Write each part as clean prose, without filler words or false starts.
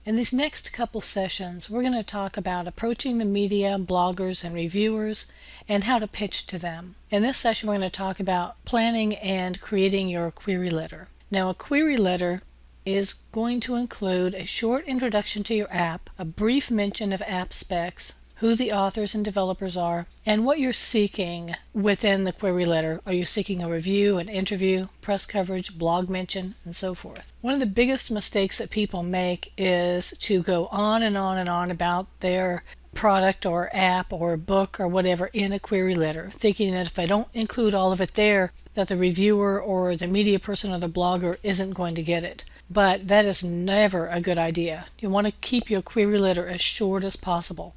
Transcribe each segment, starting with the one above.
In these next couple sessions, we're going to talk about approaching the media, bloggers, and reviewers, and how to pitch to them. In this session, we're going to talk about planning and creating your query letter. Now, a query letter is going to include a short introduction to your app, a brief mention of app specs, who the authors and developers are, and what you're seeking within the query letter. Are you seeking a review, an interview, press coverage, blog mention, and so forth? One of the biggest mistakes that people make is to go on and on and on about their product or app or book or whatever in a query letter, thinking that if I don't include all of it there, that the reviewer or the media person or the blogger isn't going to get it. But that is never a good idea. You want to keep your query letter as short as possible,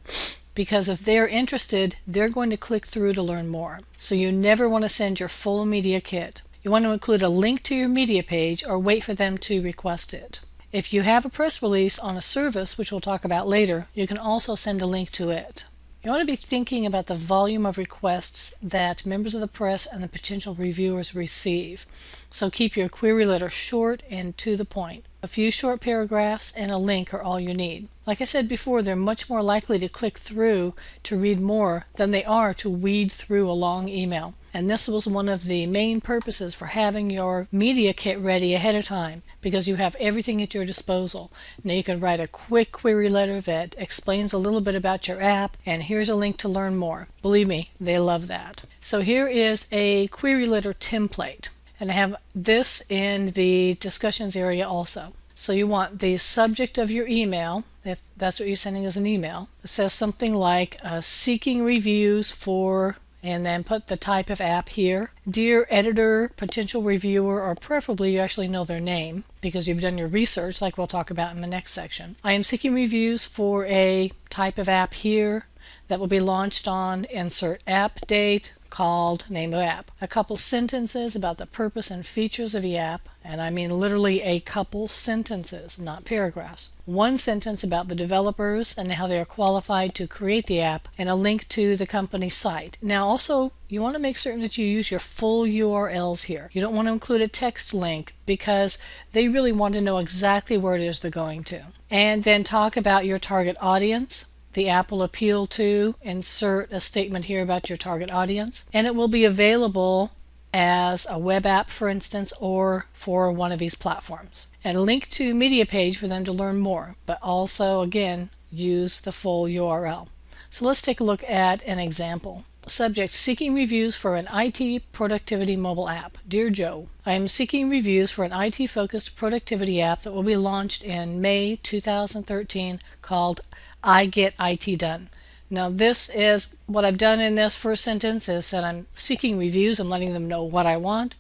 because if they're interested, they're going to click through to learn more. So you never want to send your full media kit. You want to include a link to your media page or wait for them to request it. If you have a press release on a service, which we'll talk about later, you can also send a link to it. You want to be thinking about the volume of requests that members of the press and the potential reviewers receive. So keep your query letter short and to the point. A few short paragraphs and a link are all you need. Like I said before, they're much more likely to click through to read more than they are to weed through a long email. And this was one of the main purposes for having your media kit ready ahead of time, because you have everything at your disposal. Now you can write a quick query letter that explains a little bit about your app, and here's a link to learn more. Believe me, they love that. So here is a query letter template, and I have this in the discussions area also. So you want the subject of your email, if that's what you're sending as an email. It says something like seeking reviews for, and then put the type of app here. Dear editor, potential reviewer, or preferably you actually know their name because you've done your research, like we'll talk about in the next section. I am seeking reviews for a type of app here that will be launched on, insert app date, called, name of app. A couple sentences about the purpose and features of the app, and I mean literally a couple sentences, not paragraphs. One sentence about the developers and how they are qualified to create the app, and a link to the company site. Now also, you want to make certain that you use your full URLs here. You don't want to include a text link because they really want to know exactly where it is they're going to. And then talk about your target audience. The app will appeal to, insert a statement here about your target audience, and it will be available as a web app, for instance, or for one of these platforms. And a link to media page for them to learn more, but also, again, use the full URL. So let's take a look at an example. Subject, seeking reviews for an IT productivity mobile app. Dear Joe, I am seeking reviews for an IT-focused productivity app that will be launched in May 2013 called I Get IT Done. Now this is what I've done in this first sentence is that I'm seeking reviews. I'm letting them know what I want.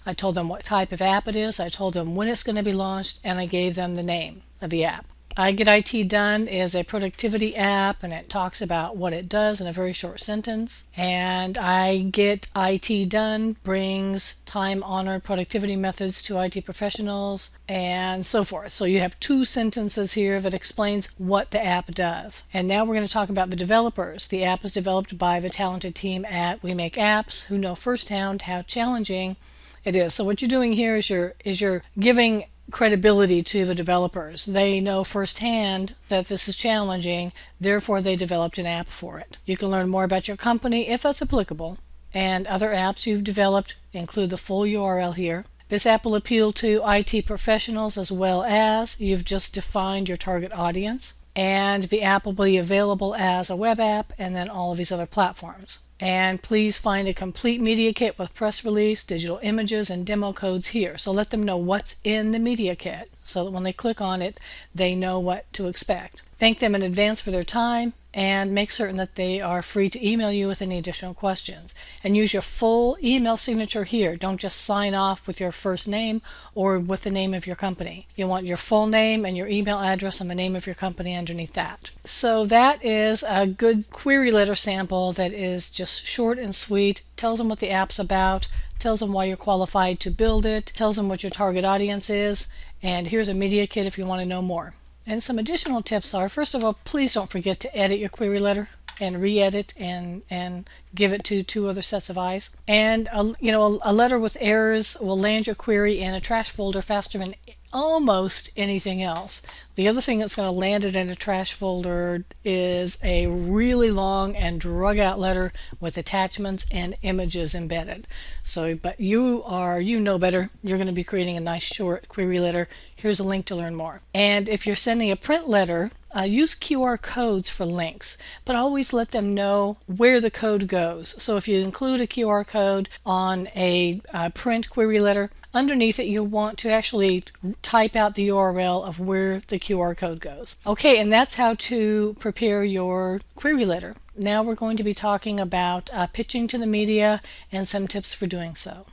I told them what type of app it is. I told them when it's going to be launched, and I gave them the name of the app. I Get IT Done is a productivity app, and it talks about what it does in a very short sentence. And I Get IT Done brings time-honored productivity methods to IT professionals, and so forth. So you have two sentences here that explains what the app does. And now we're going to talk about the developers. The app is developed by the talented team at We Make Apps, who know firsthand how challenging it is. So what you're doing here is you're giving credibility to the developers. They know firsthand that this is challenging, therefore they developed an app for it. You can learn more about your company if that's applicable, and other apps you've developed include the full URL here. This app will appeal to IT professionals as well as you've just defined your target audience, and the app will be available as a web app and then all of these other platforms. And please find a complete media kit with press release, digital images, and demo codes here. So let them know what's in the media kit so that when they click on it, they know what to expect. Thank them in advance for their time, and make certain that they are free to email you with any additional questions. And use your full email signature here. Don't just sign off with your first name or with the name of your company. You want your full name and your email address and the name of your company underneath that. So that is a good query letter sample that is just short and sweet, tells them what the app's about, tells them why you're qualified to build it, tells them what your target audience is, and here's a media kit if you want to know more. And some additional tips are, first of all, please don't forget to edit your query letter and re-edit and give it to two other sets of eyes. And a letter with errors will land your query in a trash folder faster than almost anything else. The other thing that's going to land it in a trash folder is a really long and drug out letter with attachments and images embedded. So, but you know better. You're going to be creating a nice short query letter. Here's a link to learn more. And if you're sending a print letter, use QR codes for links, but always let them know where the code goes. So if you include a QR code on a print query letter, underneath it you'll want to actually type out the URL of where the QR code goes. Okay, and that's how to prepare your query letter. Now we're going to be talking about pitching to the media and some tips for doing so.